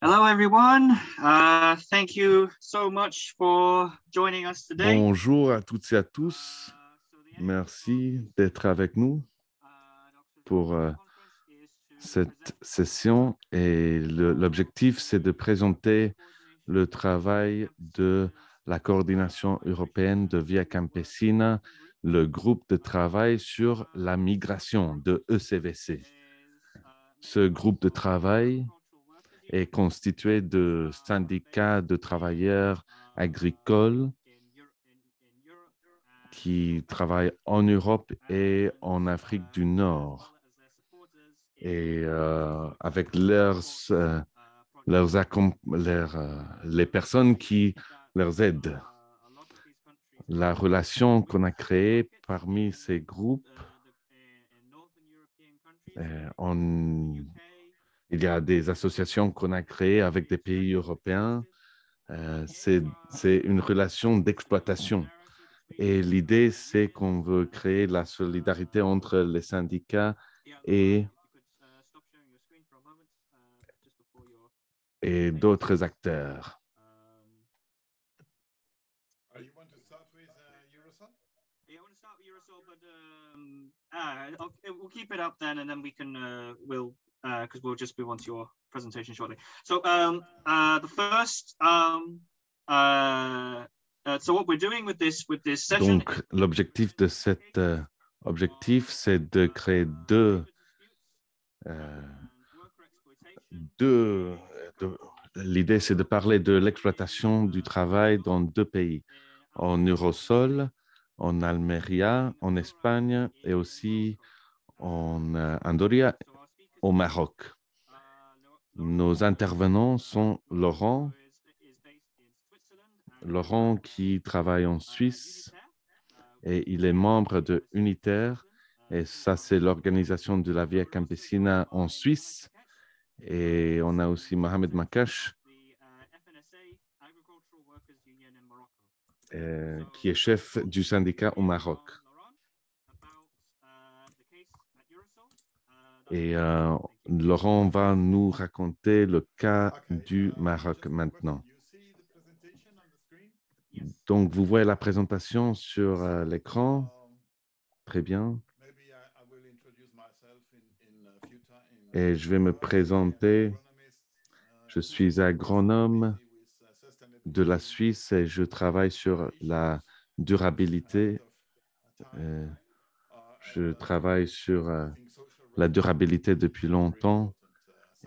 Hello, everyone. Thank you so much for joining us today. Bonjour à toutes et à tous. Merci d'être avec nous pour cette session. Et l'objectif, c'est de présenter le travail de la coordination européenne de Via Campesina, le groupe de travail sur la migration de ECVC. Ce groupe de travail est constitué de syndicats de travailleurs agricoles qui travaillent en Europe et en Afrique du Nord. Et avec les personnes qui leur aident. La relation qu'on a créée parmi ces groupes, il y a des associations qu'on a créées avec des pays européens. C'est une relation d'exploitation. Et l'idée, c'est qu'on veut créer la solidarité entre les syndicats et d'autres acteurs. You want to start with Eurosol? Yeah, I want to start with Eurosol, but okay, we'll keep it up then, and then we can because we'll just move on to your presentation shortly. So the first so what we're doing with this session. Donc l'objectif de cet objectif, c'est de créer l'idée, c'est de parler de l'exploitation du travail dans deux pays, en Eurosol, en Almeria, en Espagne et aussi en Andorra, au Maroc. Nos intervenants sont Laurent qui travaille en Suisse et il est membre de Unitaire, et ça c'est l'organisation de la Via Campesina en Suisse. Et on a aussi Mohamed Makash, qui est chef du syndicat au Maroc. Et Laurent va nous raconter le cas du Maroc maintenant. Donc, vous voyez la présentation sur l'écran. Très bien. Et je vais me présenter. Je suis agronome de la Suisse et je travaille sur la durabilité. Je travaille sur la durabilité depuis longtemps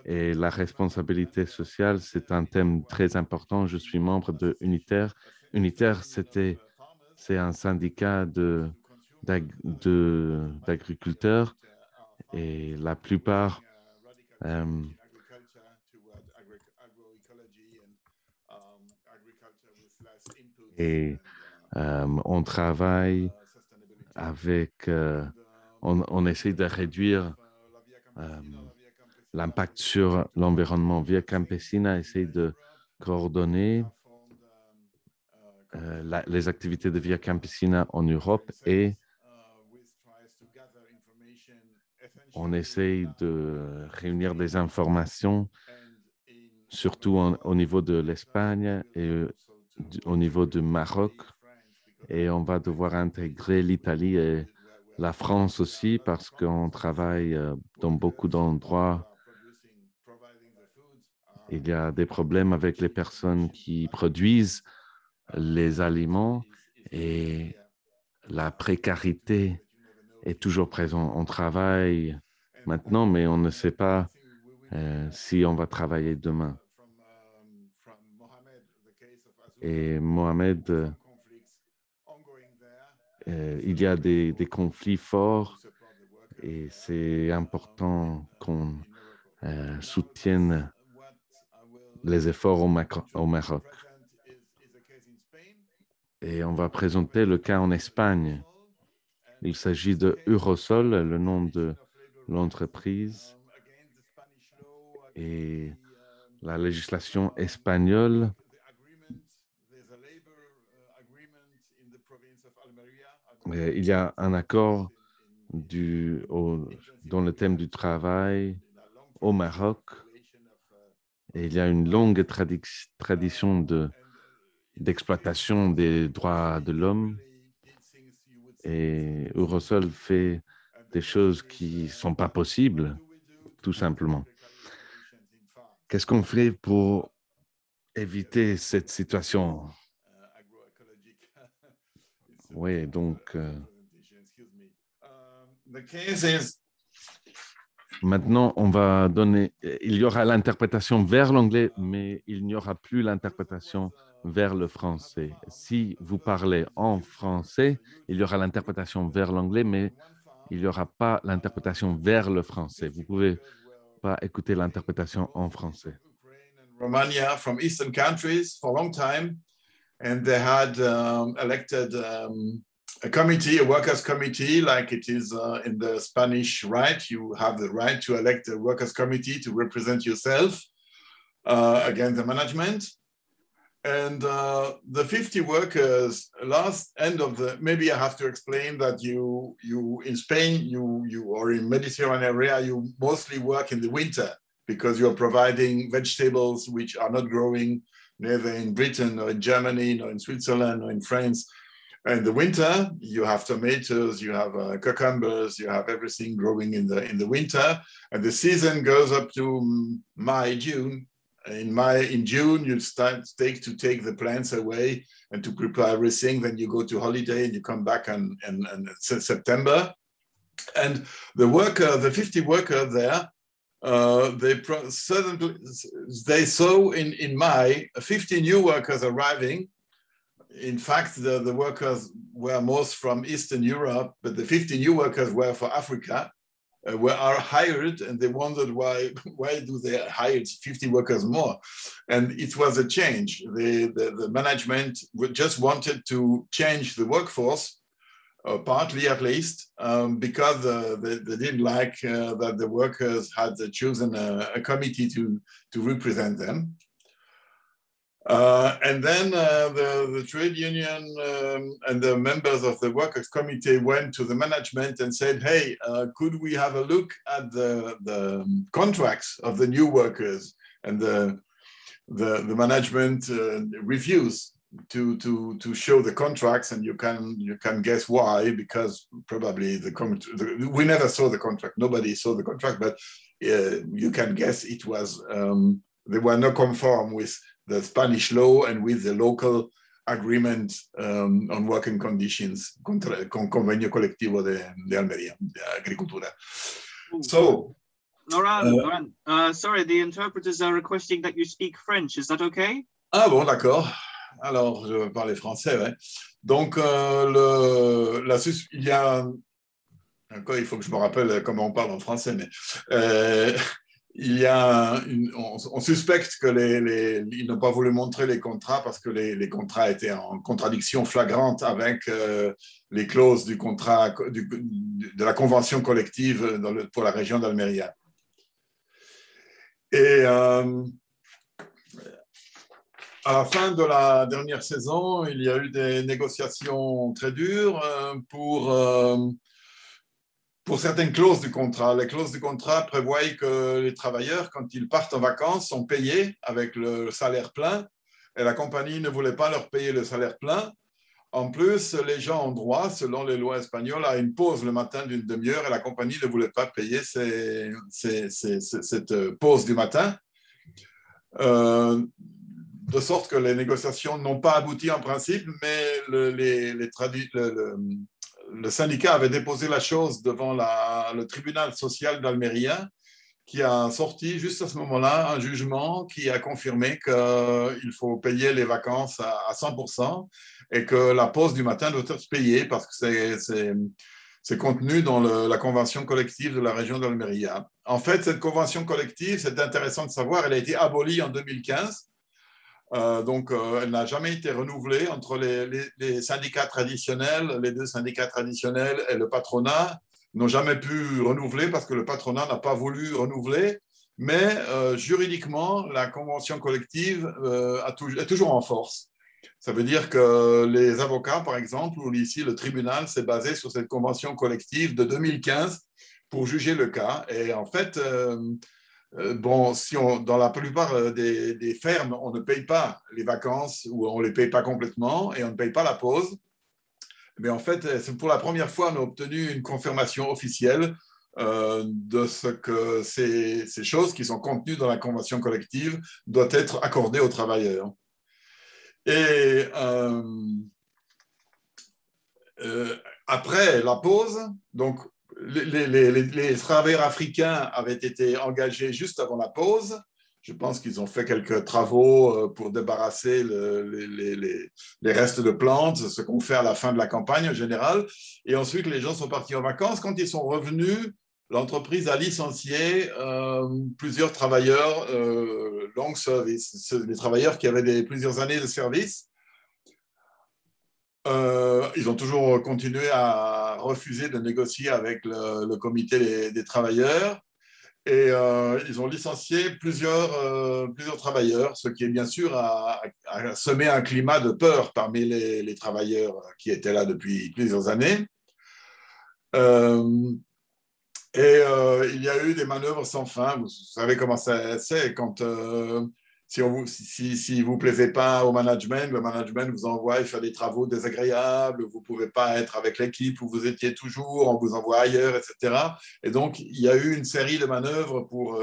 et la responsabilité sociale, c'est un thème très important. Je suis membre de Unitaire. Unitaire, c'est un syndicat d'agriculteurs et la plupart on travaille avec, on essaie de réduire l'impact sur l'environnement. Via Campesina essaie de coordonner les activités de Via Campesina en Europe et on essaie de réunir des informations, surtout au niveau de l'Espagne et au niveau du Maroc. Et on va devoir intégrer l'Italie et la France aussi parce qu'on travaille dans beaucoup d'endroits. Il y a des problèmes avec les personnes qui produisent les aliments et la précarité est toujours présente. On travaille maintenant, mais on ne sait pas si on va travailler demain. Et Mohamed, il y a des conflits forts et c'est important qu'on soutienne les efforts au Maroc. Et on va présenter le cas en Espagne. Il s'agit de Eurosol, le nom de l'entreprise. Et la législation espagnole il y a un accord dans le thème du travail au Maroc Et il y a une longue tradition d'exploitation des droits de l'homme. Et Eurosol fait des choses qui ne sont pas possibles, tout simplement. Qu'est-ce qu'on fait pour éviter cette situation? Oui, donc maintenant, on va donner, il y aura l'interprétation vers l'anglais, mais il n'y aura plus l'interprétation vers le français. Si vous parlez en français, il y aura l'interprétation vers l'anglais, mais il n'y aura pas l'interprétation vers le français. Vous ne pouvez pas écouter l'interprétation en français. Romania from Eastern countries for a long time, and they had elected a committee, a workers' committee, like it is in the Spanish right. You have the right to elect a workers' committee to represent yourself against the management. And the 50 workers, last end of the, maybe I have to explain that you in Spain, you or in Mediterranean area, you mostly work in the winter because you're providing vegetables which are not growing neither in Britain or in Germany, nor in Switzerland or in France. In the winter, you have tomatoes, you have cucumbers, you have everything growing in the winter, and the season goes up to May, June. In June, you take the plants away and to prepare everything. Then you go to holiday and you come back in September. And the 50 workers there, they saw in May 50 new workers arriving. In fact, the workers were most from Eastern Europe, but the 50 new workers were for Africa. Are hired, and they wondered why do they hire 50 workers more? And it was a change. The management just wanted to change the workforce, partly at least, because they didn't like that the workers had chosen a committee to represent them. And then the trade union and the members of the workers' committee went to the management and said, hey, could we have a look at the contracts of the new workers? And the management refused to show the contracts, and you can guess why, because probably we never saw the contract. Nobody saw the contract, but you can guess it was, they were not conform with the Spanish law and with the local agreement on working conditions, con convenio colectivo de Almería, de agricultura. So, Laurent, sorry, the interpreters are requesting that you speak French. Is that okay? Ah bon, d'accord. Alors, je vais parler français, ouais. Donc, il y a encore, il faut que je me rappelle comment on parle en français, mais il y a on suspecte que ils n'ont pas voulu montrer les contrats parce que les contrats étaient en contradiction flagrante avec les clauses du contrat de la convention collective pour la région d'Almería. Et à la fin de la dernière saison, il y a eu des négociations très dures pour certaines clauses du contrat. Les clauses du contrat prévoient que les travailleurs, quand ils partent en vacances, sont payés avec le salaire plein, et la compagnie ne voulait pas leur payer le salaire plein. En plus, les gens ont droit, selon les lois espagnoles, à une pause le matin d'une demi-heure, et la compagnie ne voulait pas payer cette pause du matin. De sorte que les négociations n'ont pas abouti en principe, mais le syndicat avait déposé la chose devant le tribunal social d'Almería, qui a sorti juste à ce moment-là un jugement qui a confirmé qu'il faut payer les vacances à 100% et que la pause du matin doit être payée parce que c'est contenu dans la convention collective de la région d'Almería. En fait, cette convention collective, c'est intéressant de savoir, elle a été abolie en 2015. Donc, elle n'a jamais été renouvelée entre les syndicats traditionnels. Les deux syndicats traditionnels et le patronat n'ont jamais pu renouveler parce que le patronat n'a pas voulu renouveler. Mais juridiquement, la convention collective est toujours en force. Ça veut dire que les avocats, par exemple, ou ici le tribunal s'est basé sur cette convention collective de 2015 pour juger le cas. Et en fait, bon, dans la plupart des fermes, on ne paye pas les vacances ou on ne les paye pas complètement et on ne paye pas la pause. Mais en fait, c'est pour la première fois qu'on a obtenu une confirmation officielle de ce que ces choses qui sont contenues dans la convention collective doivent être accordées aux travailleurs. Et après la pause, donc les travailleurs africains avaient été engagés juste avant la pause. Je pense qu'ils ont fait quelques travaux pour débarrasser les restes de plantes, ce qu'on fait à la fin de la campagne en général. Et ensuite, les gens sont partis en vacances. Quand ils sont revenus, l'entreprise a licencié plusieurs travailleurs long service, des travailleurs qui avaient plusieurs années de service. Ils ont toujours continué à refuser de négocier avec le comité des travailleurs. Et ils ont licencié plusieurs travailleurs, ce qui est bien sûr a semé un climat de peur parmi les travailleurs qui étaient là depuis plusieurs années. Il y a eu des manœuvres sans fin. Vous savez comment c'est quand si vous ne plaisez pas au management, le management vous envoie faire des travaux désagréables, vous ne pouvez pas être avec l'équipe où vous étiez toujours, on vous envoie ailleurs, etc. Et donc, il y a eu une série de manœuvres pour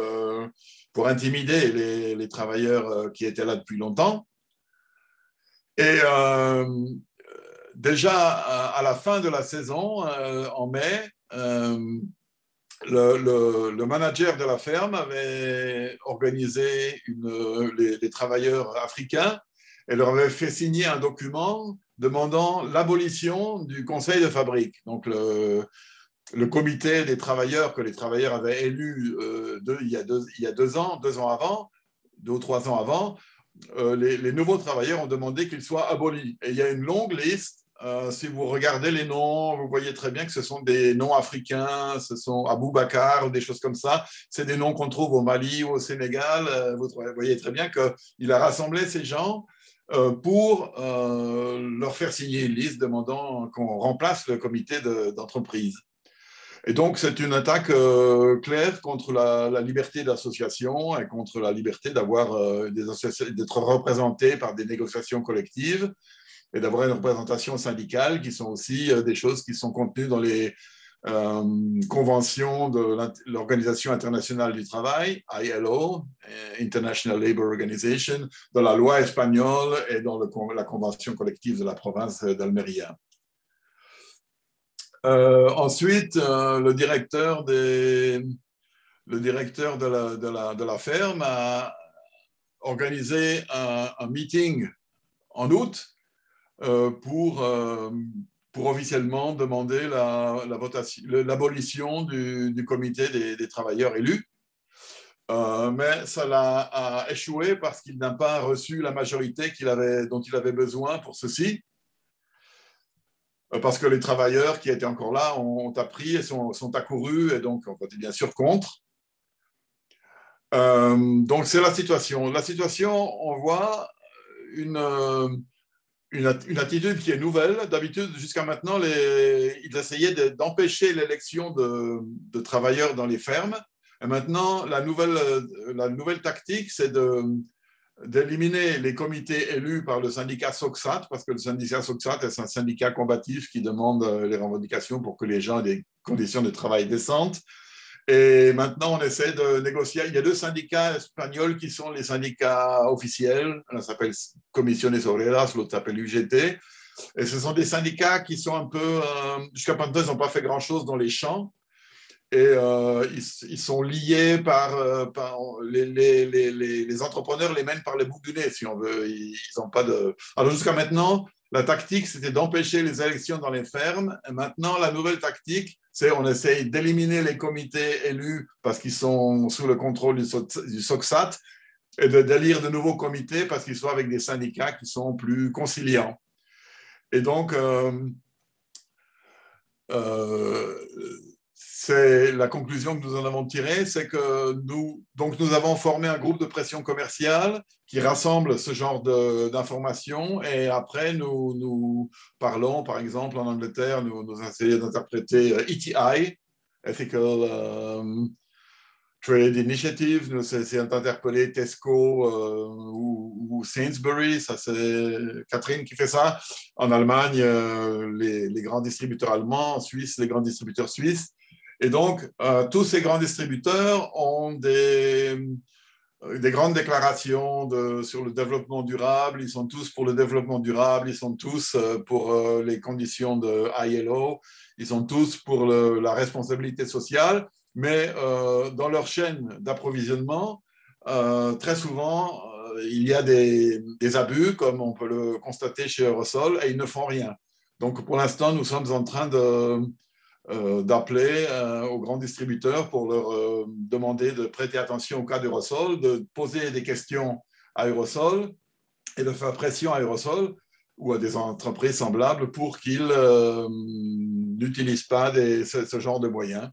intimider les travailleurs qui étaient là depuis longtemps. Et déjà, à la fin de la saison, en mai, le manager de la ferme avait organisé les travailleurs africains et leur avait fait signer un document demandant l'abolition du conseil de fabrique. Donc, le comité des travailleurs que les travailleurs avaient élu il y a 2 ans avant, 2 ou 3 ans avant, les nouveaux travailleurs ont demandé qu'ils soient abolis. Et il y a une longue liste. Si vous regardez les noms, vous voyez très bien que ce sont des noms africains, ce sont Aboubakar ou des choses comme ça. C'est des noms qu'on trouve au Mali ou au Sénégal. Vous voyez très bien qu'il a rassemblé ces gens pour leur faire signer une liste demandant qu'on remplace le comité d'entreprise. Et donc, c'est une attaque claire contre la liberté d'association et contre la liberté d'être représenté par des négociations collectives et d'avoir une représentation syndicale qui sont aussi des choses qui sont contenues dans les conventions de l'Organisation internationale du travail, ILO, International Labour Organization, dans la loi espagnole et dans la convention collective de la province d'Almería. Ensuite, le directeur de la ferme a organisé un meeting en août pour officiellement demander l'abolition du comité des travailleurs élus. Mais ça a échoué parce qu'il n'a pas reçu la majorité dont il avait besoin pour ceci. Parce que les travailleurs qui étaient encore là ont appris et sont accourus et donc on votait bien sûr contre. Donc c'est la situation. La situation, on voit une attitude qui est nouvelle. D'habitude, jusqu'à maintenant, ils essayaient d'empêcher l'élection de travailleurs dans les fermes. Et maintenant, la nouvelle tactique, c'est d'éliminer les comités élus par le syndicat SOCSAT, parce que le syndicat SOCSAT est un syndicat combatif qui demande les revendications pour que les gens aient des conditions de travail décentes. Et maintenant, on essaie de négocier. Il y a 2 syndicats espagnols qui sont les syndicats officiels. L'un s'appelle Comisiones Obreras, l'autre s'appelle UGT. Et ce sont des syndicats qui sont un peu... jusqu'à maintenant, ils n'ont pas fait grand-chose dans les champs. Et ils sont liés par les entrepreneurs les mènent par les bouts du nez, si on veut. Ils n'ont pas de... Alors jusqu'à maintenant, la tactique, c'était d'empêcher les élections dans les fermes. Et maintenant, la nouvelle tactique, c'est on essaye d'éliminer les comités élus parce qu'ils sont sous le contrôle du SOCSAT et d'élire de nouveaux comités parce qu'ils sont avec des syndicats qui sont plus conciliants. Et donc, c'est la conclusion que nous en avons tirée, c'est que nous avons formé un groupe de pression commerciale qui rassemble ce genre d'informations et après nous parlons, par exemple en Angleterre, nous essayons d'interpréter ETI, Ethical Trade Initiative, nous essayons d'interpeller Tesco ou Sainsbury, ça c'est Catherine qui fait ça. En Allemagne, les grands distributeurs allemands, en Suisse, les grands distributeurs suisses. Et donc, tous ces grands distributeurs ont des grandes déclarations sur le développement durable. Ils sont tous pour le développement durable, ils sont tous pour les conditions de ILO, ils sont tous pour la responsabilité sociale. Mais dans leur chaîne d'approvisionnement, très souvent, il y a des abus, comme on peut le constater chez Eurosol, et ils ne font rien. Donc, pour l'instant, nous sommes en train d'appeler aux grands distributeurs pour leur demander de prêter attention au cas d'Eurosol, de poser des questions à Eurosol et de faire pression à Eurosol ou à des entreprises semblables pour qu'ils n'utilisent pas ce genre de moyens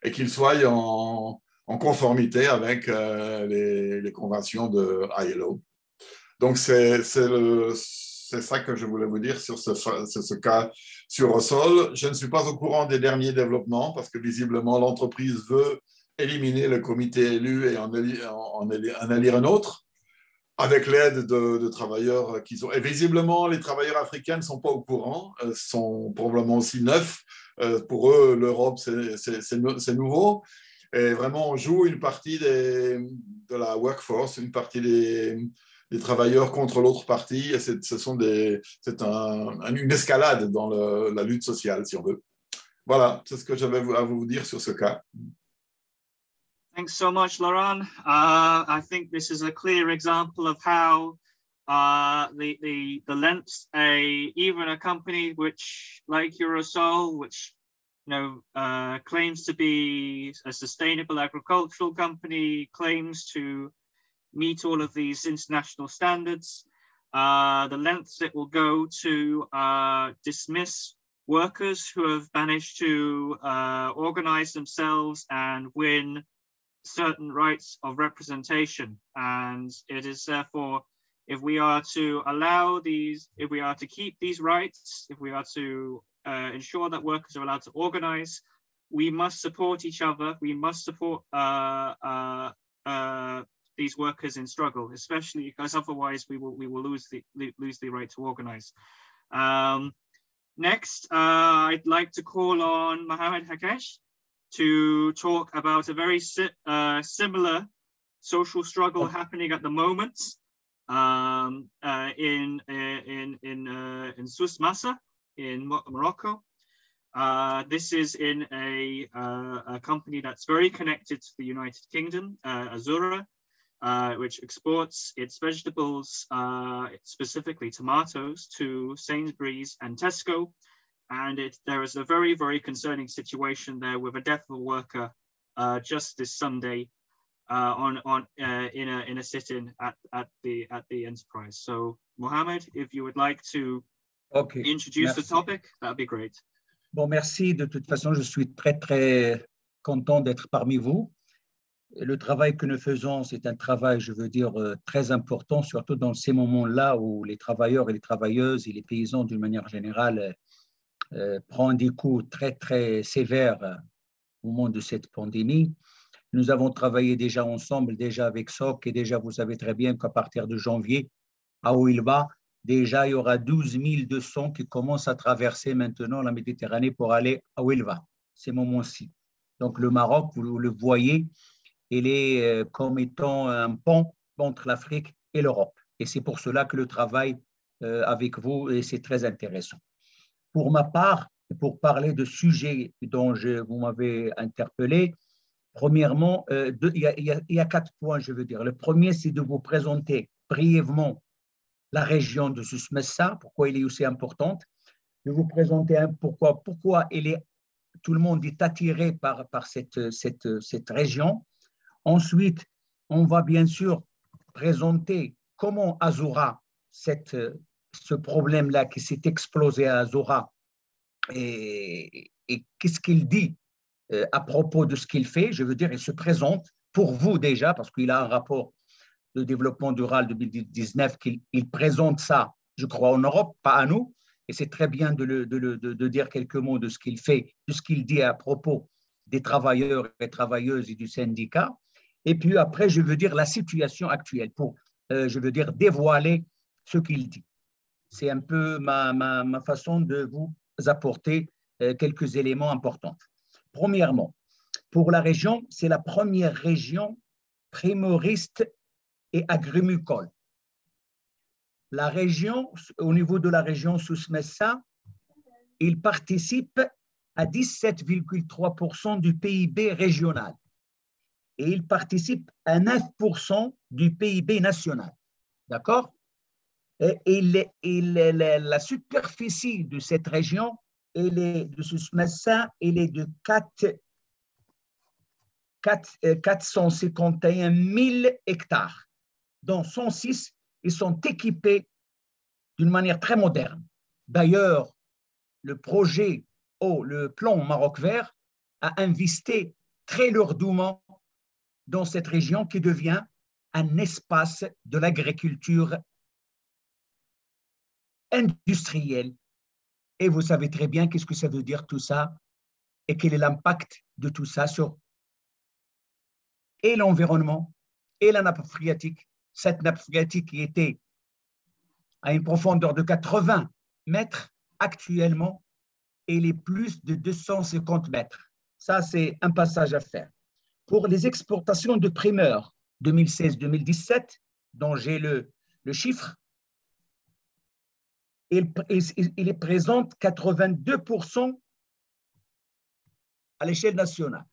et qu'ils soient en conformité avec les conventions de ILO. Donc, c'est ça que je voulais vous dire sur ce cas sur Eurosol. Je ne suis pas au courant des derniers développements parce que visiblement, l'entreprise veut éliminer le comité élu et en élire un autre avec l'aide de travailleurs qui sont… Et visiblement, les travailleurs africains ne sont pas au courant, sont probablement aussi neufs. Pour eux, l'Europe, c'est nouveau. Et vraiment, on joue une partie de la workforce, une partie des travailleurs contre l'autre partie. Et c'est une escalade dans la lutte sociale, si on veut. Voilà, c'est ce que j'avais à vous dire sur ce cas. Thanks so much, Laurent. I think this is a clear example of how the lengths even a company which, like Eurosol, which claims to be a sustainable agricultural company, claims to meet all of these international standards, the lengths it will go to dismiss workers who have managed to organize themselves and win certain rights of representation. And it is therefore, if we are to allow these, if we are to keep these rights, if we are to ensure that workers are allowed to organize, we must support each other. We must support these workers in struggle, especially because otherwise we will lose the right to organize. Next, I'd like to call on Mohamed Hakesh to talk about a very similar social struggle happening at the moment in Souss Massa in Morocco. This is in a company that's very connected to the United Kingdom, Azura, which exports its vegetables, specifically tomatoes, to Sainsbury's and Tesco. And there is a very, very concerning situation there with a death of a worker just this Sunday in a sit-in at the enterprise. So, Mohamed, if you would like to introduce the topic, that'd be great. Bon, merci. De toute façon, je suis très, très content d'être parmi vous. Le travail que nous faisons, c'est un travail, je veux dire, très important, surtout dans ces moments-là où les travailleurs et les travailleuses et les paysans, d'une manière générale, prennent des coups très, très sévères au moment de cette pandémie. Nous avons travaillé déjà ensemble, déjà avec SOC, et déjà, vous savez très bien qu'à partir de janvier, à Ouilba, déjà, il y aura 12 200 qui commencent à traverser maintenant la Méditerranée pour aller à Ouilba, ces moments-ci. Donc, le Maroc, vous le voyez, il est comme étant un pont entre l'Afrique et l'Europe. Et c'est pour cela que le travail avec vous, c'est très intéressant. Pour ma part, pour parler de sujets dont vous m'avez interpellé, premièrement, il y a 4 points, je veux dire. Le premier, c'est de vous présenter brièvement la région de Souss Massa, pourquoi elle est aussi importante, de vous présenter pourquoi tout le monde est attiré par cette région. Ensuite, on va bien sûr présenter comment Azura, ce problème-là qui s'est explosé à Azura, et qu'est-ce qu'il dit à propos de ce qu'il fait. Je veux dire, il se présente pour vous déjà, parce qu'il a un rapport de développement durable de 2019, qu'il présente ça, je crois, en Europe, pas à nous, et c'est très bien de dire quelques mots de ce qu'il fait, de ce qu'il dit à propos des travailleurs et travailleuses et du syndicat. Et puis après, je veux dire la situation actuelle pour, je veux dire, dévoiler ce qu'il dit. C'est un peu ma façon de vous apporter quelques éléments importants. Premièrement, pour la région, c'est la première région primoriste et agrumicole. La région, au niveau de la région Souss-Messa, il participe à 17,3% du PIB régional et il participe à 9% du PIB national. D'accord? Et la superficie de cette région, de Souss-Messa, elle est de 451 000 hectares, dont 106, ils sont équipés d'une manière très moderne. D'ailleurs, le projet, le plan Maroc Vert, a investi très lourdement dans cette région qui devient un espace de l'agriculture industrielle. Et vous savez très bien qu'est-ce que ça veut dire tout ça et quel est l'impact de tout ça sur et l'environnement et la nappe phréatique. Cette nappe phréatique qui était à une profondeur de 80 mètres, actuellement, elle est plus de 250 mètres. Ça, c'est un passage à faire. Pour les exportations de primeurs 2016-2017, dont j'ai le chiffre, il présente 82% à l'échelle nationale.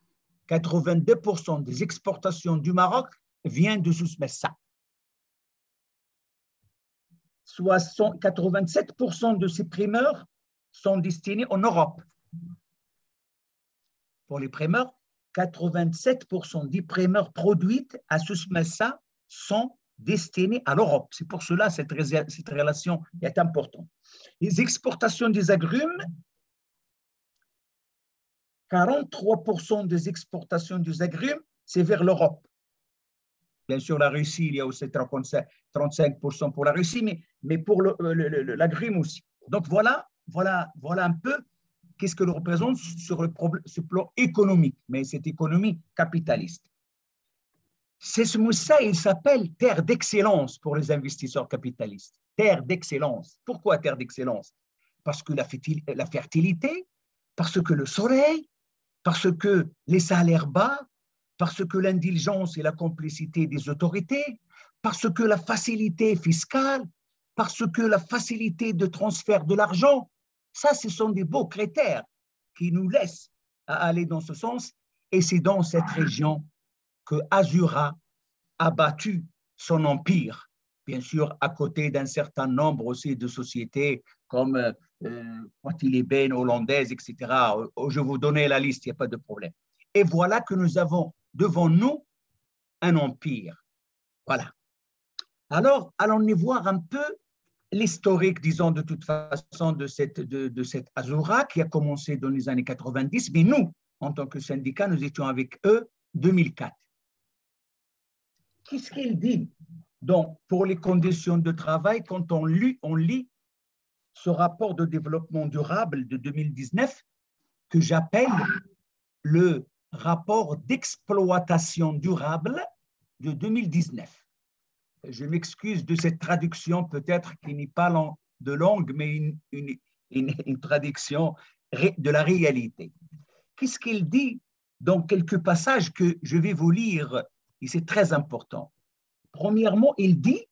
82% des exportations du Maroc viennent de Souss-Messa. 87% de ces primeurs sont destinés en Europe. Pour les primeurs, 87% des primeurs produites à Souss-Messa sont destinés à l'Europe. C'est pour cela que cette relation est importante. Les exportations des agrumes, 43% des exportations des agrumes, c'est vers l'Europe. Bien sûr, la Russie, il y a aussi 35% pour la Russie, mais pour l'agrume aussi. Donc, voilà un peu qu'est-ce que le représente sur ce plan économique, mais cette économie capitaliste. C'est Moussa, il s'appelle terre d'excellence pour les investisseurs capitalistes. Terre d'excellence. Pourquoi terre d'excellence? Parce que la fertilité, parce que le soleil, parce que les salaires bas, parce que l'indulgence et la complicité des autorités, parce que la facilité fiscale, parce que la facilité de transfert de l'argent. Ça, ce sont des beaux critères qui nous laissent aller dans ce sens. Et c'est dans cette région que Azura a battu son empire, bien sûr, à côté d'un certain nombre aussi de sociétés comme Quatilében, hollandaise, etc. Je vous donnais la liste, il n'y a pas de problème. Et voilà que nous avons devant nous un empire. Voilà. Alors, allons y voir un peu l'historique, disons, de toute façon, de cette Azura qui a commencé dans les années 90, mais nous, en tant que syndicat, nous étions avec eux 2004. Qu'est-ce qu'il dit donc pour les conditions de travail quand on lit ce rapport de développement durable de 2019 que j'appelle le rapport d'exploitation durable de 2019. Je m'excuse de cette traduction peut-être qui n'est pas de langue, mais une traduction de la réalité. Qu'est-ce qu'il dit dans quelques passages que je vais vous lire, et c'est très important. Premièrement, il dit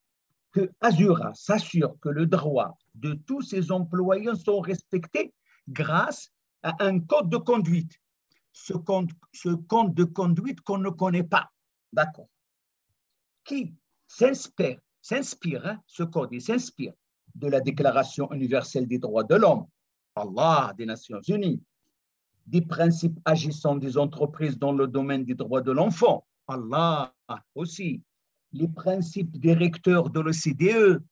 que Azura s'assure que le droit de tous ses employés sont respectés grâce à un code de conduite. Ce code de conduite qu'on ne connaît pas, d'accord, qui s'inspire, ce code, il s'inspire de la Déclaration universelle des droits de l'homme, Allah, des Nations Unies, des principes agissant des entreprises dans le domaine des droits de l'enfant, Allah aussi, les principes directeurs de l'OCDE,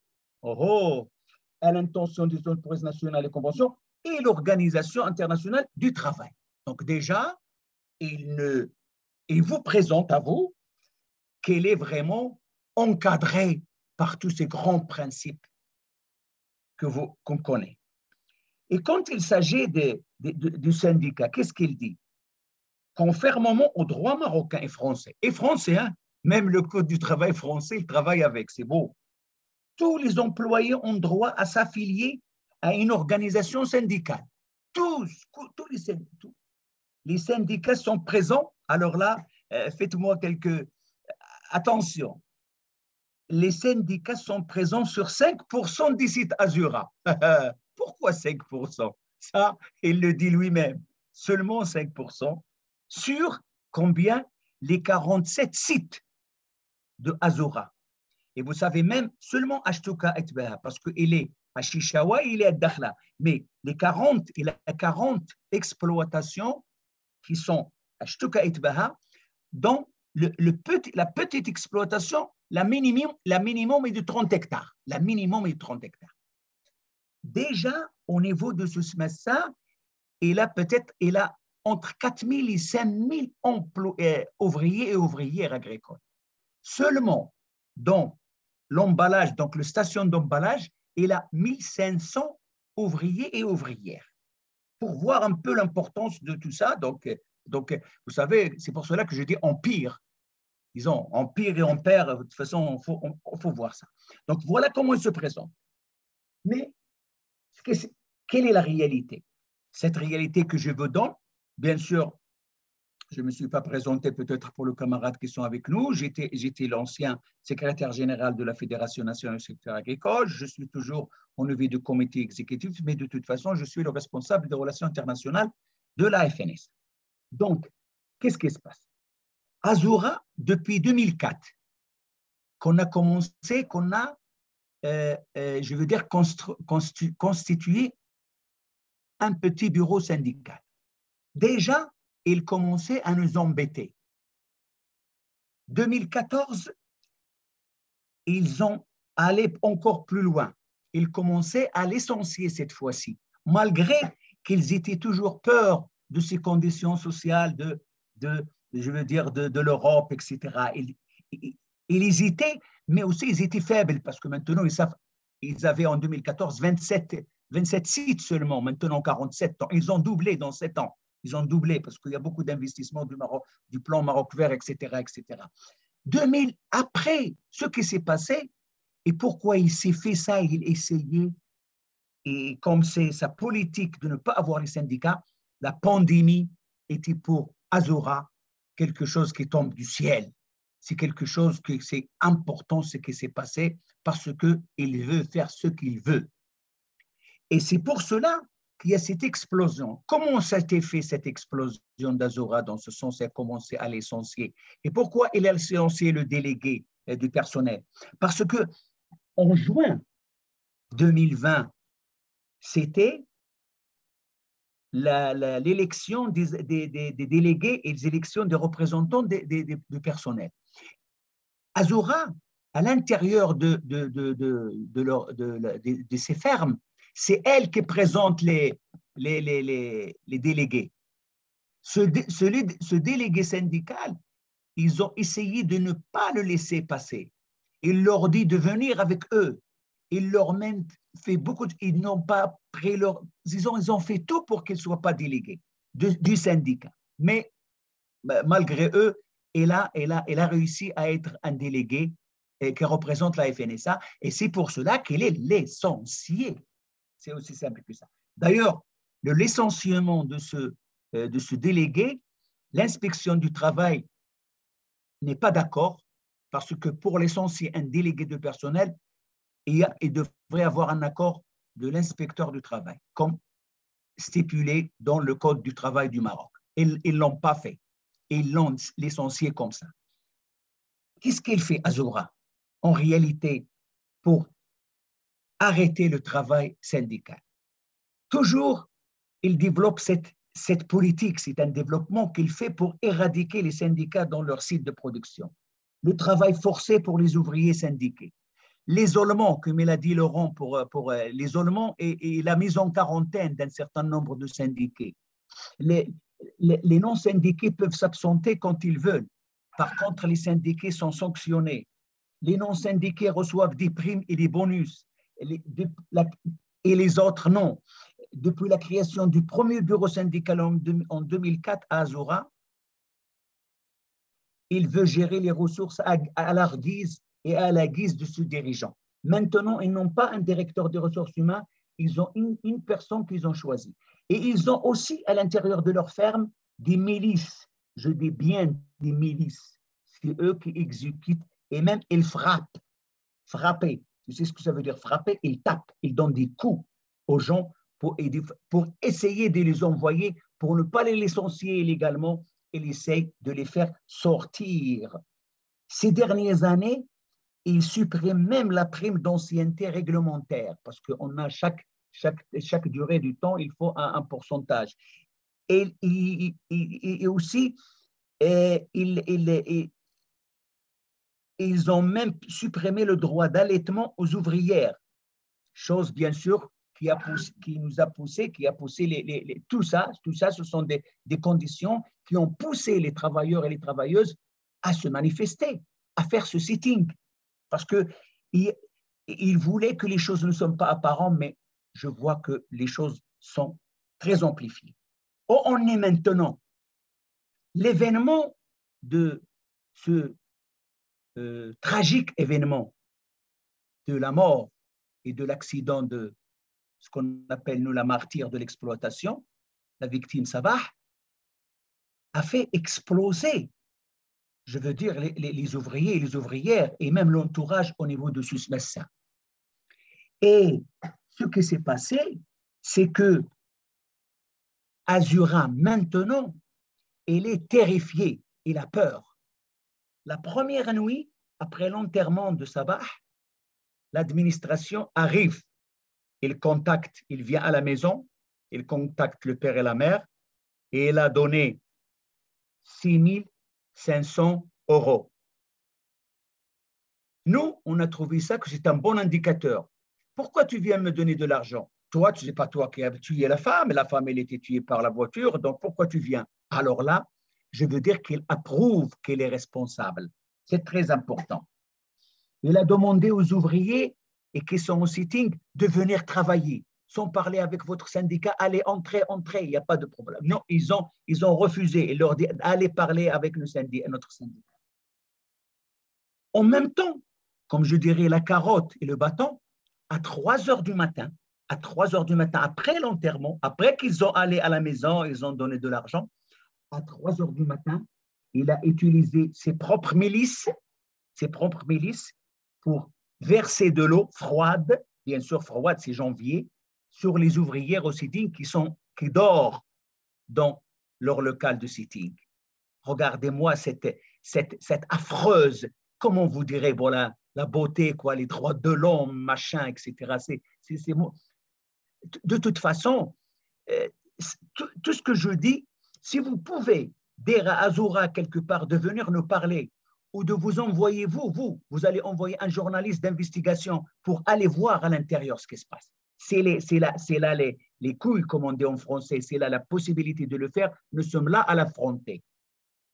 à l'intention des entreprises nationales et conventions, et l'Organisation internationale du travail. Donc déjà, il vous présente à vous qu'elle est vraiment encadrée par tous ces grands principes qu'on connaît. Et quand il s'agit du syndicat, qu'est-ce qu'il dit? conformément au droit marocain et français. Et français, hein, même le Code du travail français, il travaille avec, c'est beau. Tous les employés ont droit à s'affilier à une organisation syndicale. Tous les syndicats sont présents. Alors là, faites-moi quelques... Attention, les syndicats sont présents sur 5% des sites Azura. Pourquoi 5%? Ça, il le dit lui-même. Seulement 5% sur combien? Les 47 sites de Azura. Et vous savez même, seulement Ashtuka et Beha, parce qu'il est à Chichawa, il est à Dakhla. Mais il a 40 exploitations qui sont à Ashtuka et Beha, dont la petite exploitation, la minimum est de 30 hectares. La minimum est de 30 hectares. Déjà, au niveau de ce semestre, il a entre 4 000 et 5 000 ouvriers et ouvrières agricoles. Seulement, dans l'emballage, donc la station d'emballage, il a 1 500 ouvriers et ouvrières. Pour voir un peu l'importance de tout ça, donc, vous savez, c'est pour cela que je dis empire. Disons, empire et empire, de toute façon, il faut voir ça. Donc, voilà comment il se présente. Mais, quelle est la réalité? Cette réalité que je vous donne, bien sûr, je ne me suis pas présenté peut-être pour les camarades qui sont avec nous. J'étais l'ancien secrétaire général de la Fédération nationale du secteur agricole. Je suis toujours au niveau du comité exécutif, mais de toute façon, je suis le responsable des relations internationales de la FNS. Donc, qu'est-ce qui se passe? Azura, depuis 2004, qu'on a commencé, qu'on a, je veux dire, constitué un petit bureau syndical. Déjà, ils commençaient à nous embêter. 2014, ils ont allé encore plus loin. Ils commençaient à licencier cette fois-ci, malgré qu'ils étaient toujours peur de ces conditions sociales, je veux dire, de l'Europe, etc. Ils hésitaient, mais aussi ils étaient faibles, parce que maintenant, ils avaient en 2014 27 sites seulement, maintenant 47 ans. Ils ont doublé dans 7 ans. Ils ont doublé parce qu'il y a beaucoup d'investissements du plan Maroc vert, etc., etc. 2000, après ce qui s'est passé, et pourquoi il s'est fait ça, il essayait, et comme c'est sa politique de ne pas avoir les syndicats, la pandémie était pour Azura quelque chose qui tombe du ciel. C'est quelque chose qui c'est important, ce qui s'est passé, parce qu'il veut faire ce qu'il veut. Et c'est pour cela qu'il y a cette explosion. Comment ça a été fait, cette explosion d'Azura, dans ce sens, il a commencé à licencier? Et pourquoi il a licencié le délégué du personnel? Parce que en juin 2020, c'était l'élection des délégués et les élections des représentants du personnel. Azura, à l'intérieur de ces fermes, c'est elle qui présente les délégués. Ce délégué syndical, ils ont essayé de ne pas le laisser passer. Il leur dit de venir avec eux. Ils leur même fait ils n'ont pas pris ils ont fait tout pour qu'ils ne soient pas délégués du syndicat. Mais malgré eux, il a réussi à être un délégué qui représente la FNSA, et c'est pour cela qu'il est licencié. C'est aussi simple que ça. D'ailleurs, le licenciement de ce délégué, l'inspection du travail n'est pas d'accord, parce que pour licencier un délégué de personnel, il devrait avoir un accord de l'inspecteur du travail, comme stipulé dans le Code du travail du Maroc. Ils ne l'ont pas fait. Ils l'ont licencié comme ça. Qu'est-ce qu'il fait, Azura, en réalité, pour arrêter le travail syndical? Toujours, il développe cette politique, c'est un développement qu'il fait pour éradiquer les syndicats dans leur site de production. Le travail forcé pour les ouvriers syndiqués. L'isolement, comme il a dit Laurent, pour l'isolement et la mise en quarantaine d'un certain nombre de syndiqués. Les non-syndiqués peuvent s'absenter quand ils veulent. Par contre, les syndiqués sont sanctionnés. Les non-syndiqués reçoivent des primes et des bonus, et les autres non. Depuis la création du premier bureau syndical en 2004 à Azura, il veut gérer les ressources à leur guise et à la guise de ce dirigeant. Maintenant, ils n'ont pas un directeur des ressources humaines, ils ont une personne qu'ils ont choisie. Et ils ont aussi à l'intérieur de leur ferme des milices, je dis bien des milices. C'est eux qui exécutent et même ils frappent. Frapper, tu sais ce que ça veut dire frapper? Ils tapent, ils donnent des coups aux gens pour essayer de les envoyer, pour ne pas les licencier illégalement, et essayer de les faire sortir. Ces dernières années, ils suppriment même la prime d'ancienneté réglementaire parce qu'on a chaque durée du temps, il faut un pourcentage. Et aussi, ils ont même supprimé le droit d'allaitement aux ouvrières, chose bien sûr qui a poussé tout ça, ce sont des conditions qui ont poussé les travailleurs et les travailleuses à se manifester, à faire ce sitting, parce qu'ils voulaient que les choses ne soient pas apparentes, mais je vois que les choses sont très amplifiées. On est maintenant l'événement de ce tragique événement de la mort et de l'accident de ce qu'on appelle, nous, la martyre de l'exploitation, la victime Sabah, a fait exploser, je veux dire, les ouvriers et les ouvrières, et même l'entourage au niveau de Susmessa. Et ce qui s'est passé, c'est que Azura, maintenant, elle est terrifiée, elle a peur. La première nuit, après l'enterrement de Sabah, l'administration arrive. Il vient à la maison, il contacte le père et la mère, et il a donné 6 500 €. Nous, on a trouvé ça que c'est un bon indicateur. Pourquoi tu viens me donner de l'argent? Toi, tu sais pas toi qui as tué la femme elle était tuée par la voiture, donc pourquoi tu viens? Alors là, je veux dire qu'il approuve qu'elle est responsable. C'est très important. Il a demandé aux ouvriers et qui sont au sitting de venir travailler, sans parler avec votre syndicat, allez, entrez, il n'y a pas de problème. Non, ils ont refusé. Ils leur dit, allez parler avec notre syndicat. En même temps, comme je dirais la carotte et le bâton, à 3 heures du matin, après l'enterrement, après qu'ils ont allé à la maison, ils ont donné de l'argent, à 3 heures du matin, il a utilisé ses propres milices pour verser de l'eau froide, bien sûr froide, c'est janvier, sur les ouvrières au sitting qui dorment dans leur local de sitting. Regardez-moi cette affreuse, comment vous direz, voilà, la beauté, quoi, les droits de l'homme, machin, etc. De toute façon, tout ce que je dis, si vous pouvez dire à Azura quelque part de venir nous parler ou de vous envoyer, vous allez envoyer un journaliste d'investigation pour aller voir à l'intérieur ce qui se passe. C'est là les couilles, comme on dit en français, c'est là la possibilité de le faire. Nous sommes là à l'affronter.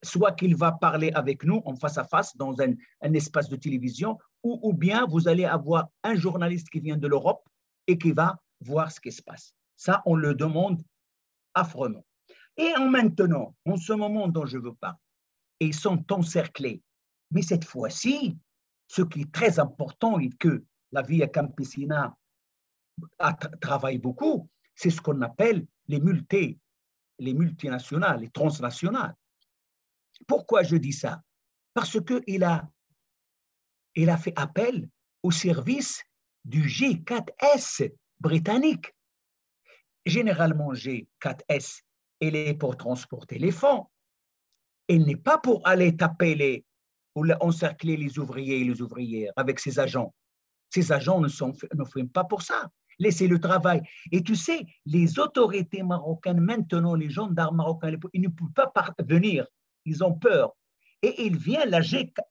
Soit qu'il va parler avec nous en face à face dans un espace de télévision, ou bien vous allez avoir un journaliste qui vient de l'Europe et qui va voir ce qui se passe. Ça, on le demande affreusement. Et maintenant, en ce moment dont je veux parler, ils sont encerclés. Mais cette fois-ci, ce qui est très important et que la Via Campesina travaille beaucoup, c'est ce qu'on appelle les multinationales, les transnationales. Pourquoi je dis ça? Parce qu'il a fait appel au service du G4S britannique. Généralement, G4S, elle est pour transporter les fonds. Elle n'est pas pour aller taper ou encercler les ouvriers et les ouvrières avec ses agents. Ces agents ne font pas pour ça. Laissez le travail. Et tu sais, les autorités marocaines, maintenant, les gendarmes marocains, ils ne peuvent pas venir. Ils ont peur. Et il vient la G4.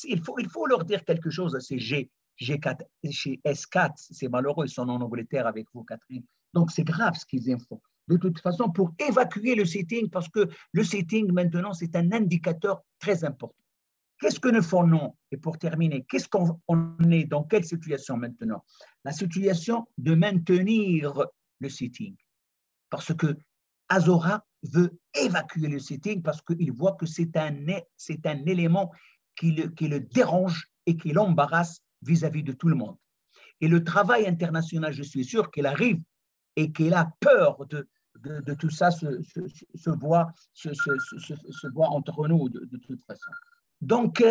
Il faut leur dire quelque chose à ces G4, chez S4. C'est malheureux, ils sont en Angleterre avec vous, Catherine. Donc, c'est grave ce qu'ils font. De toute façon, pour évacuer le sitting, parce que le sitting, maintenant, c'est un indicateur très important. Qu'est-ce que nous faisons? Et pour terminer, qu'est-ce qu'on est dans quelle situation maintenant? La situation de maintenir le sitting. Parce que Azora veut évacuer le sitting parce qu'il voit que c'est un élément qui le dérange et qui l'embarrasse vis-à-vis de tout le monde. Et le travail international, je suis sûr qu'il arrive et qu'il a peur de tout ça se voit entre nous de toute façon. Donc,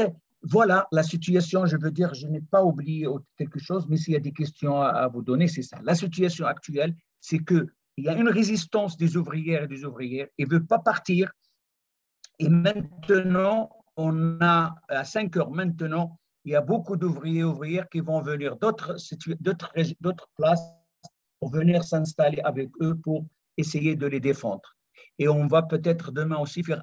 voilà la situation. Je veux dire, je n'ai pas oublié quelque chose, mais s'il y a des questions à vous donner, c'est ça. La situation actuelle, c'est qu'il y a une résistance des ouvrières et des ouvrières. Ils ne veulent pas partir. Et maintenant, on a à 5 heures maintenant, il y a beaucoup d'ouvriers et ouvrières qui vont venir d'autres places pour venir s'installer avec eux pour essayer de les défendre. Et on va peut-être demain aussi faire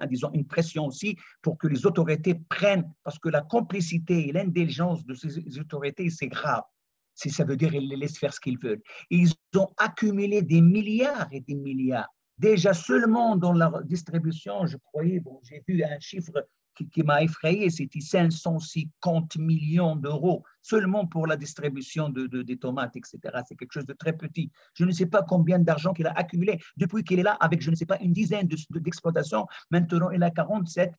disons, une pression aussi pour que les autorités prennent, parce que la complicité et l'indulgence de ces autorités, c'est grave. Ça veut dire qu'ils les laissent faire ce qu'ils veulent. Ils ont accumulé des milliards et des milliards. Déjà seulement dans la distribution, je croyais, j'ai vu un chiffre qui m'a effrayé, c'était 550 millions d'euros seulement pour la distribution des tomates, etc. C'est quelque chose de très petit. Je ne sais pas combien d'argent qu'il a accumulé depuis qu'il est là avec, je ne sais pas, une dizaine d'exploitations. Maintenant, il a 47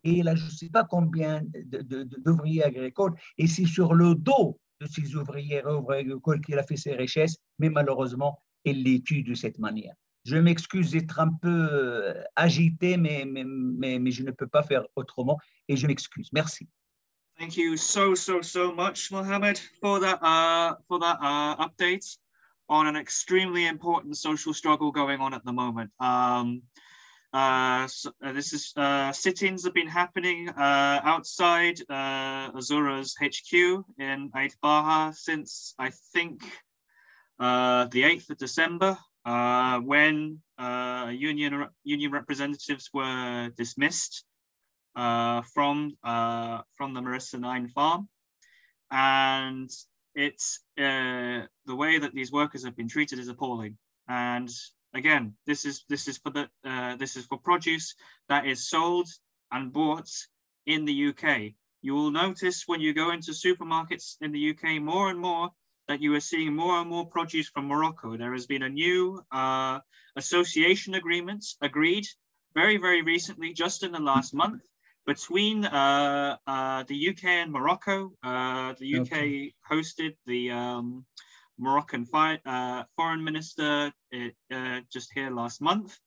et il a je ne sais pas combien d'ouvriers agricoles. Et c'est sur le dos de ces ouvriers agricoles qu'il a fait ses richesses, mais malheureusement, il les tue de cette manière. Je m'excuse d'être un peu agité, mais je ne peux pas faire autrement et je m'excuse. Merci. Thank you so much, Mohammed, for that update on an extremely important social struggle going on at the moment. Sit-ins have been happening outside Azura's HQ in Ait Baha since, I think, the 8th of December. When union representatives were dismissed from the Marissa 9 farm, and it's the way that these workers have been treated is appalling. And again, this is for produce that is sold and bought in the UK. You will notice when you go into supermarkets in the UK more and more that you are seeing more and more produce from Morocco. There has been a new association agreement agreed very recently, just in the last month, between the UK and Morocco. The UK hosted the Moroccan foreign minister just here last month.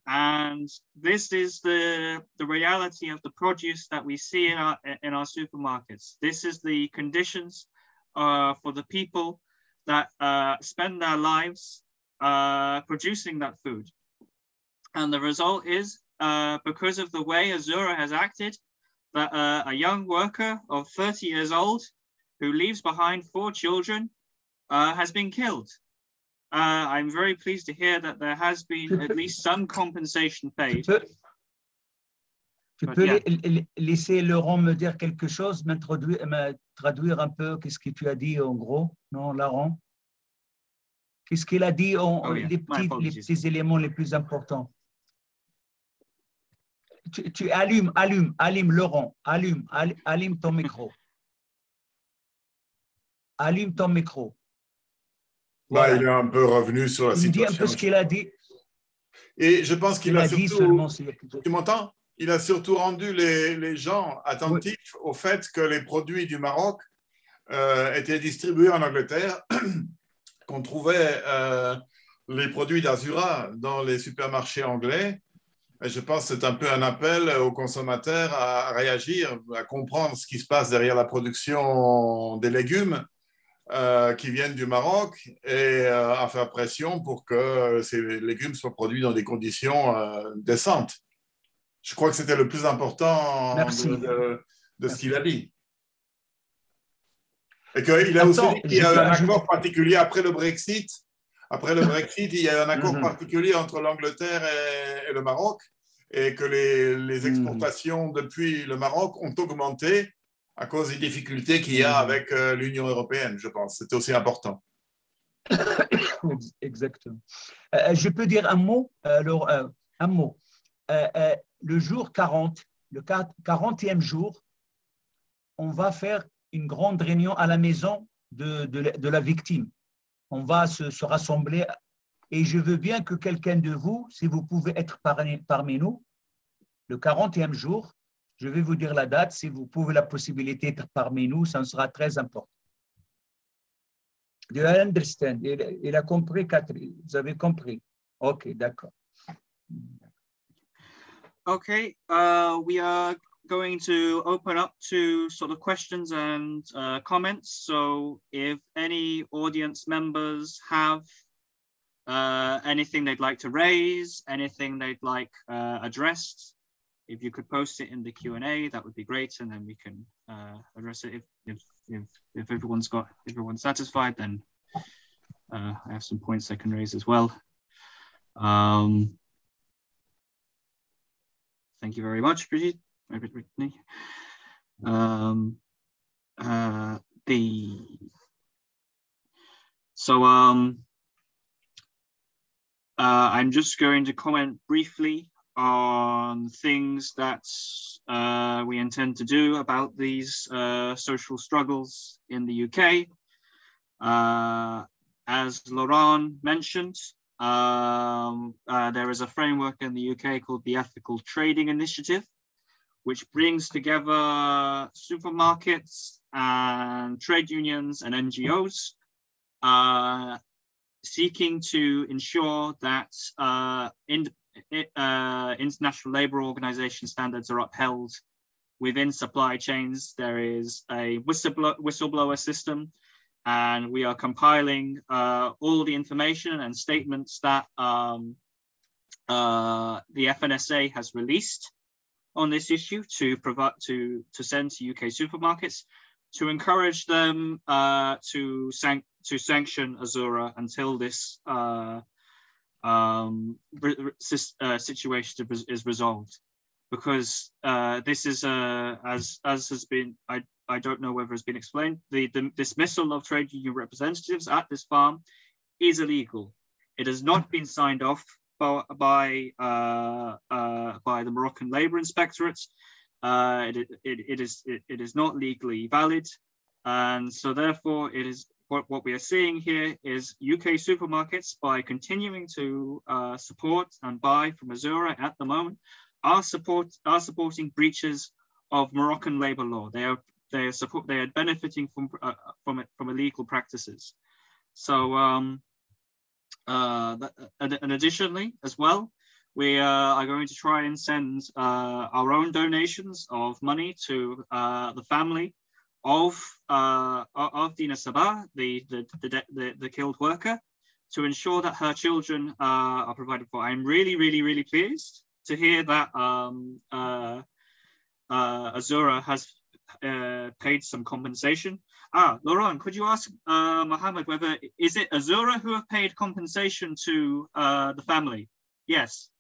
And this is the reality of the produce that we see in our supermarkets. This is the conditions for the people that spend their lives producing that food. And the result is, because of the way Azura has acted, that a young worker of 30 years old who leaves behind 4 children has been killed. I'm very pleased to hear that there has been at least some compensation paid. Tu peux laisser Laurent me dire quelque chose, me traduire un peu qu'est-ce que tu as dit en gros, non, Laurent? Qu'est-ce qu'il a dit, les petits éléments les plus importants? Tu allumes, Laurent, allume ton micro. Allume ton micro. Voilà. Il est un peu revenu sur la situation. Il dit un peu ce qu'il a dit. Et je pense qu'il a surtout... Tu m'entends? Il a surtout rendu les gens attentifs au fait que les produits du Maroc étaient distribués en Angleterre, qu'on trouvait les produits d'Azura dans les supermarchés anglais. Et je pense que c'est un peu un appel aux consommateurs à réagir, à comprendre ce qui se passe derrière la production des légumes qui viennent du Maroc et à faire pression pour que ces légumes soient produits dans des conditions décentes. Je crois que c'était le plus important de ce qu'il a dit. Et qu'il a aussi dit qu'il y a eu un accord particulier après le Brexit. Après le Brexit, il y a eu un accord particulier entre l'Angleterre et le Maroc et que les exportations depuis le Maroc ont augmenté à cause des difficultés qu'il y a avec l'Union européenne, je pense. C'était aussi important. Exactement. Je peux dire un mot, le jour 40, le 40e jour, on va faire une grande réunion à la maison de la victime. On va se rassembler Et je veux bien que quelqu'un de vous, si vous pouvez être parmi nous, le 40e jour, je vais vous dire la date, si vous pouvez la possibilité d'être parmi nous, ça sera très important. Do you understand? Il a compris, Catherine. Vous avez compris? OK, d'accord. Okay, we are going to open up to sort of questions and comments. So if any audience members have anything they'd like to raise, anything they'd like addressed, if you could post it in the Q&A, that would be great, and then we can address it. If everyone's satisfied, then I have some points I can raise as well. Thank you very much, Brigitte. I'm just going to comment briefly on things that we intend to do about these social struggles in the UK. As Laurent mentioned, there is a framework in the UK called the Ethical Trading Initiative, which brings together supermarkets and trade unions and NGOs, seeking to ensure that International Labour Organization standards are upheld within supply chains. There is a whistleblower system, and we are compiling all the information and statements that the FNSA has released on this issue to send to UK supermarkets to encourage them to sanction Azura until this situation is resolved, because this is as has been, I don't know whether it's been explained, the dismissal of trade union representatives at this farm is illegal. It has not been signed off by the Moroccan Labour Inspectorate. It is not legally valid, and so therefore it is what we are seeing here is UK supermarkets, by continuing to support and buy from Azura at the moment, are supporting breaches of Moroccan labour law. They are benefiting from illegal practices. So and additionally as well, we are going to try and send our own donations of money to the family of Dina Sabah, the killed worker, to ensure that her children are provided for. I'm really pleased to hear that Azura has paid some compensation. Laurent, could you ask Mohammed whether is it Azura who have paid compensation to the family? Yes.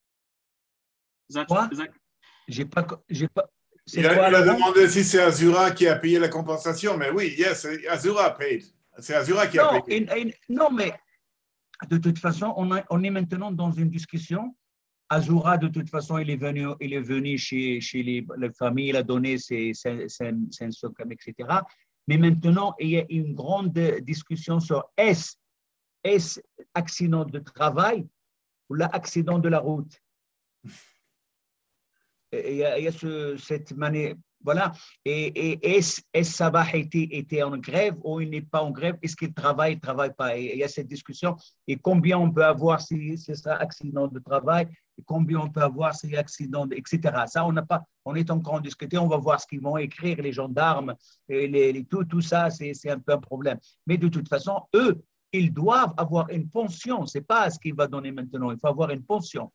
Is that? J'ai pas. Il a demandé si c'est Azura qui a payé la compensation, mais oui, yes, Azura paid. C'est Azura qui a payé. Non, mais de toute façon, on est maintenant dans une discussion. Azura, de toute façon, il est venu chez les familles, il a donné ses 500, etc. Mais maintenant, il y a une grande discussion sur est-ce accident de travail ou l'accident de la route. Il y a cette manière, voilà. Et est-ce Sabah était en grève ou il n'est pas en grève? Est-ce qu'il travaille, il ne travaille pas? Et il y a cette discussion. Et combien on peut avoir si c'est ça, accident de travail? Et combien on peut avoir si accident, etc. Ça, on est encore en discuter. On va voir ce qu'ils vont écrire, les gendarmes, et tout ça, c'est un peu un problème. Mais de toute façon, eux, ils doivent avoir une pension. Ce n'est pas ce qu'il va donner maintenant. Il faut avoir une pension.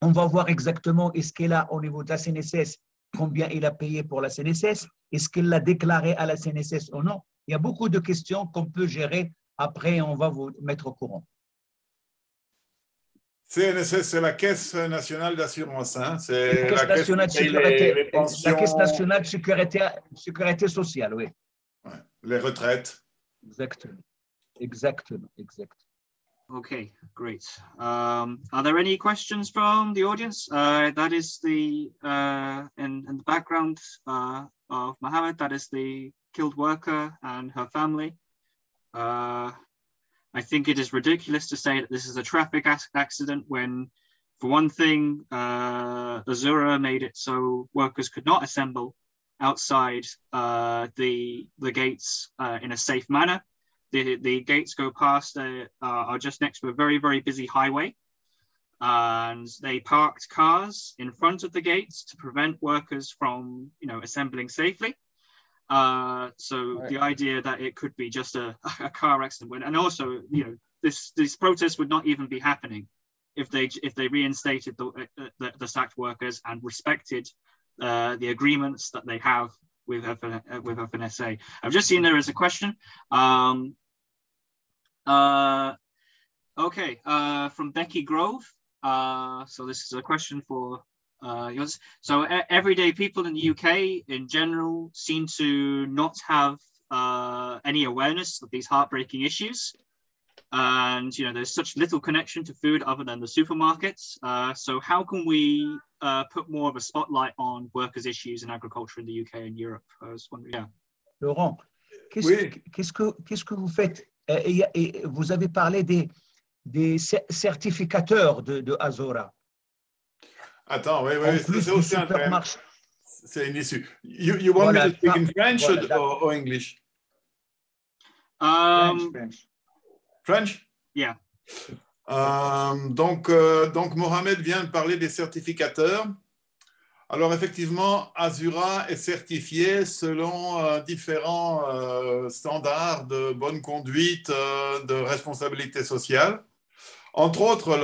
On va voir exactement est-ce qu'il a au niveau de la CNSS, combien il a payé pour la CNSS, est-ce qu'il l'a déclaré à la CNSS ou non. Il y a beaucoup de questions qu'on peut gérer. Après, on va vous mettre au courant. CNSS, c'est la Caisse nationale d'assurance. Hein? C'est la Caisse nationale de sécurité sociale, oui. Ouais. Les retraites. Exactement. Okay, great. Are there any questions from the audience? That is the in the background of Mohammed. That is the killed worker and her family. And I think it is ridiculous to say that this is a traffic accident when, for one thing, Azura made it so workers could not assemble outside the gates in a safe manner. The gates go past, are just next to a very, very busy highway. And they parked cars in front of the gates to prevent workers from, assembling safely. So the idea that it could be just a car accident, and also, these protests would not even be happening if they reinstated the sacked workers and respected the agreements that they have with FNSA. I've just seen there is a question. Okay, from Becky Grove. So this is a question for yours. So everyday people in the UK in general seem to not have any awareness of these heartbreaking issues. And, there's such little connection to food other than the supermarkets. So how can we put more of a spotlight on workers' issues in agriculture in the UK and Europe? I was wondering, yeah. Laurent, qu'est-ce que vous faites? Et vous avez parlé des certificateurs de Azora. Attends, oui, c'est aussi c'est une issue. You want me to speak in French or English? French? Yeah. Donc, Mohamed vient de parler des certificateurs. Alors, effectivement, Azura est certifié selon différents standards de bonne conduite, de responsabilité sociale. Entre autres,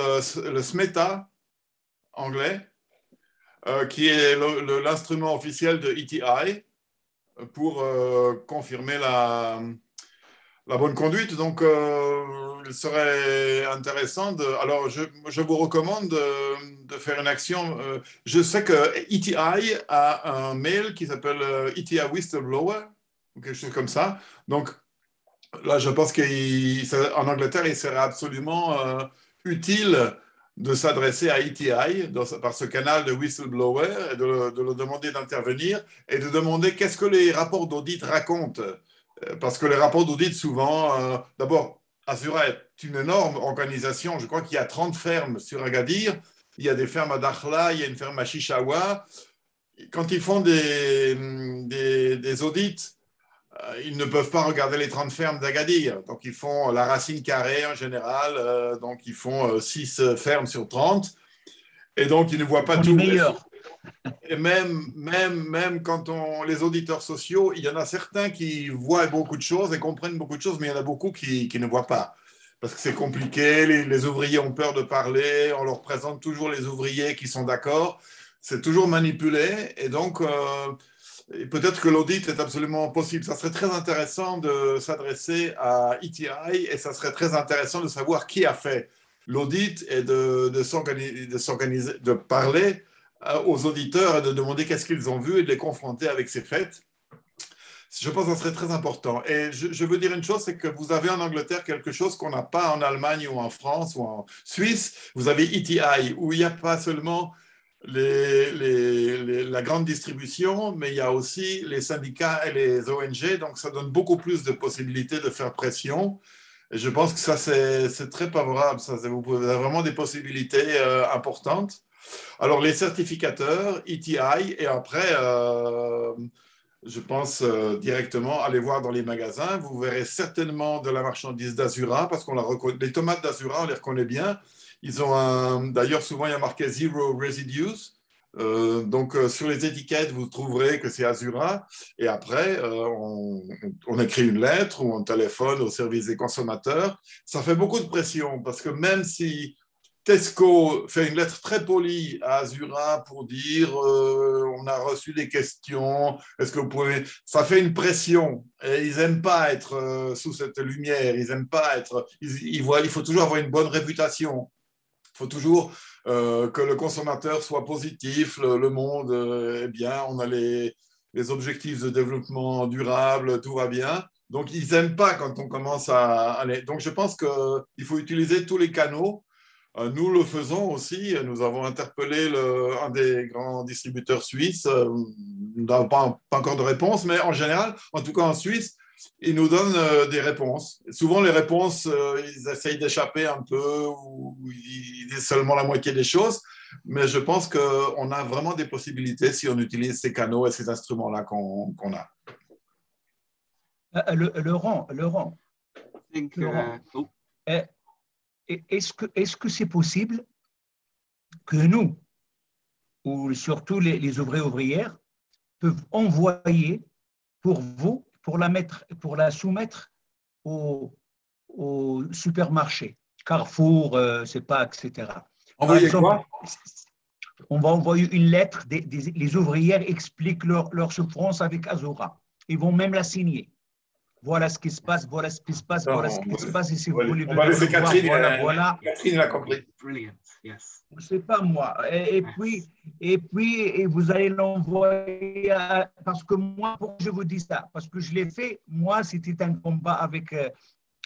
le SMETA anglais, qui est l'instrument officiel de ETI pour confirmer la bonne conduite. Donc, il serait intéressant de... Alors, je vous recommande de faire une action. Je sais que ETI a un mail qui s'appelle ETI Whistleblower, ou quelque chose comme ça. Donc, là, je pense qu'en Angleterre, il serait absolument utile de s'adresser à ETI par ce canal de whistleblower et de leur demander d'intervenir et de demander qu'est-ce que les rapports d'audit racontent. Parce que les rapports d'audit, souvent, d'abord, Azura est une énorme organisation. Je crois qu'il y a 30 fermes sur Agadir. Il y a des fermes à Dakhla, il y a une ferme à Chichawa. Quand ils font des audits, ils ne peuvent pas regarder les 30 fermes d'Agadir. Donc, ils font la racine carrée en général. Donc, ils font 6 fermes sur 30. Et donc, ils ne voient pas tout. Et même quand les auditeurs sociaux, il y en a certains qui voient beaucoup de choses et comprennent beaucoup de choses, mais il y en a beaucoup qui ne voient pas. Parce que c'est compliqué, les ouvriers ont peur de parler, on leur présente toujours les ouvriers qui sont d'accord. C'est toujours manipulé. Et donc, peut-être que l'audit est absolument possible. Ça serait très intéressant de s'adresser à ETI et ça serait très intéressant de savoir qui a fait l'audit et de s'organiser, de parler aux auditeurs et de demander qu'est-ce qu'ils ont vu et de les confronter avec ces faits. Je pense que ça serait très important. Et je veux dire une chose, c'est que vous avez en Angleterre quelque chose qu'on n'a pas en Allemagne ou en France ou en Suisse. Vous avez ETI, où il n'y a pas seulement la grande distribution, mais il y a aussi les syndicats et les ONG. Donc, ça donne beaucoup plus de possibilités de faire pression. Et je pense que ça, c'est très favorable. Vous avez vraiment des possibilités importantes. Alors, les certificateurs, ETI, et après, je pense directement aller voir dans les magasins. Vous verrez certainement de la marchandise d'Azura, parce qu'on la reconnaît. Les tomates d'Azura, on les reconnaît bien. Ils ont d'ailleurs, souvent, il y a marqué Zero Residues. Donc, sur les étiquettes, vous trouverez que c'est Azura. Et après, on écrit une lettre ou on téléphone au service des consommateurs. Ça fait beaucoup de pression, parce que même si Tesco fait une lettre très polie à Azura pour dire on a reçu des questions, est-ce que vous pouvez... Ça fait une pression et ils n'aiment pas être sous cette lumière, ils n'aiment pas être... Il faut toujours avoir une bonne réputation, il faut toujours que le consommateur soit positif, le monde est bien, on a les objectifs de développement durable, tout va bien. Donc, ils n'aiment pas quand on commence à aller... Donc, je pense qu'il faut utiliser tous les canaux. Nous le faisons aussi. Nous avons interpellé un des grands distributeurs suisses. Nous n'avons pas encore de réponse, mais en général, en tout cas en Suisse, ils nous donnent des réponses. Souvent, les réponses, ils essayent d'échapper un peu ou ils disent seulement la moitié des choses. Mais je pense qu'on a vraiment des possibilités si on utilise ces canaux et ces instruments-là qu'on a. Laurent, est-ce que c'est possible que nous, ou surtout les ouvrières, peuvent envoyer pour vous, pour la soumettre au supermarché, Carrefour, c'est pas, etc. Envoyer quoi? On va envoyer une lettre, les ouvrières expliquent leur souffrance avec Azura. Ils vont même la signer. Voilà ce qui se passe, voilà ce qui se passe, voilà ce qui se passe. Et si vous voulez on va laisser Catherine, voilà. Catherine l'a compris. Brilliant, yes. C'est pas moi. Et puis, vous allez l'envoyer parce que moi, pourquoi je vous dis ça? Parce que je l'ai fait. Moi, c'était un combat avec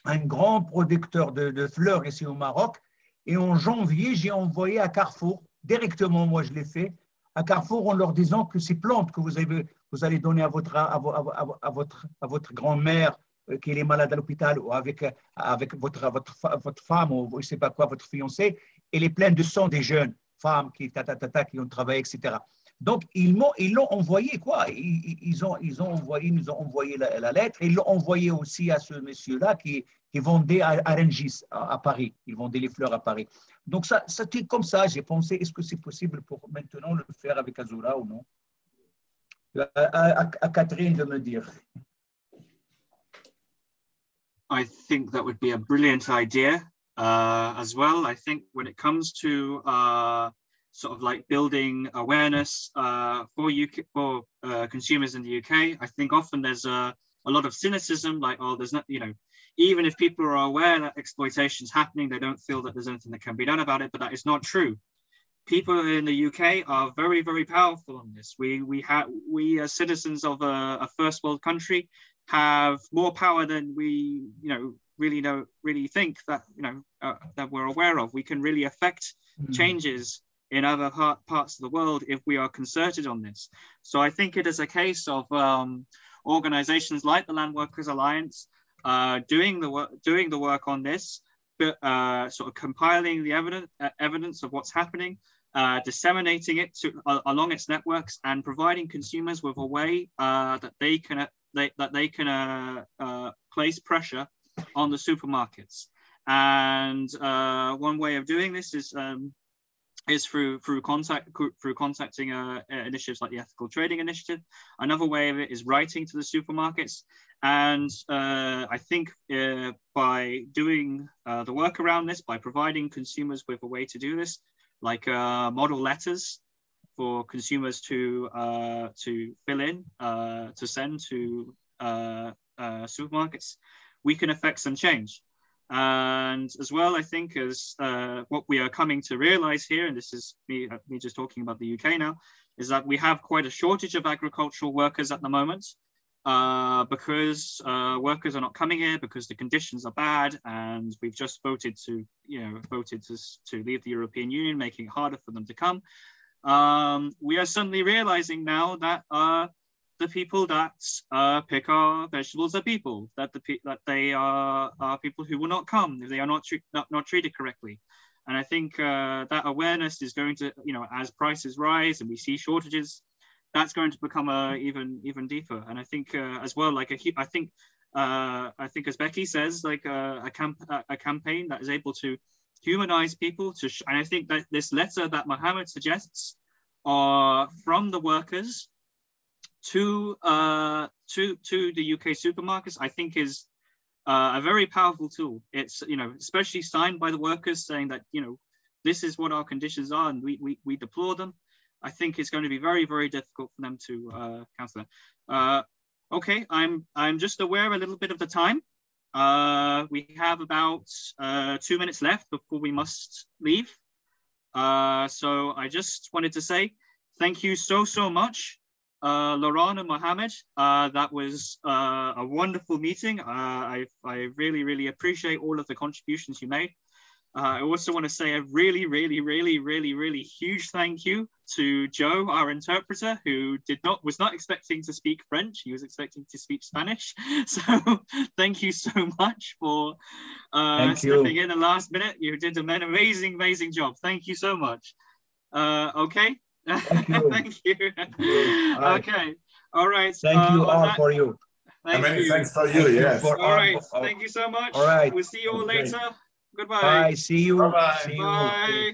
un grand producteur de fleurs ici au Maroc. Et en janvier, j'ai envoyé à Carrefour, directement, moi, je l'ai fait, à Carrefour en leur disant que ces plantes que vous allez donner à votre grand-mère qui est malade à l'hôpital ou avec votre femme ou je ne sais pas quoi, votre fiancée, elle est pleine de sang des jeunes femmes qui ont travaillé, etc. Donc, ils l'ont envoyé, quoi. Ils nous ont envoyé la lettre. Ils l'ont envoyé aussi à ce monsieur-là qui vendait à Rungis, à Paris. Il vendait les fleurs à Paris. Donc, c'était comme ça. J'ai pensé, est-ce que c'est possible pour maintenant le faire avec Azura ou non? À Catherine de me dire. I think that would be a brilliant idea as well. I think when it comes to sort of like building awareness for consumers in the UK, I think often there's a lot of cynicism, like, oh, there's not, even if people are aware that exploitation is happening, they don't feel that there's anything that can be done about it, but that is not true. People in the UK are very, very powerful on this. We as citizens of a first world country have more power than we, really think that, that we're aware of. We can really affect changes in other parts of the world if we are concerted on this. So I think it is a case of organizations like the Land Workers Alliance doing the work on this, but sort of compiling the evidence of what's happening, disseminating it along its networks, and providing consumers with a way that they can place pressure on the supermarkets. And one way of doing this is through contacting initiatives like the Ethical Trading Initiative. Another way of it is writing to the supermarkets. And I think by doing the work around this, by providing consumers with a way to do this, like model letters for consumers to fill in, to send to supermarkets, we can affect some change. And as well, I think as what we are coming to realize here, and this is me just talking about the UK now, is that we have quite a shortage of agricultural workers at the moment because workers are not coming here because the conditions are bad, and we've just voted to leave the European Union, making it harder for them to come. We are suddenly realizing now that the people that pick our vegetables are people, that they are people who will not come if they are not treated correctly. And I think that awareness is going to, as prices rise and we see shortages, that's going to become even deeper. And I think as well, like I think as Becky says, like a campaign that is able to humanize people and I think that this letter that Mohammed suggests from the workers to the UK supermarkets, I think is a very powerful tool. It's, especially signed by the workers saying that, this is what our conditions are and we deplore them. I think it's going to be very, very difficult for them to counter that. Okay, I'm just aware a little bit of the time. We have about 2 minutes left before we must leave. So I just wanted to say thank you so much, Laurent and Mohammed. That was a wonderful meeting. I really, really appreciate all of the contributions you made. I also want to say a really, really, really, really, really huge thank you to Joe, our interpreter, who was not expecting to speak French. He was expecting to speak Spanish. So thank you so much for stepping in the last minute. You did an amazing, amazing job. Thank you so much. Okay. Thank you. Thank you. Okay. All right. Thank you all for you. Thanks for you. Yes. All right. Thank you so much. All right. We'll see you all later. Goodbye. Bye. See you. Bye-bye. See you. Bye.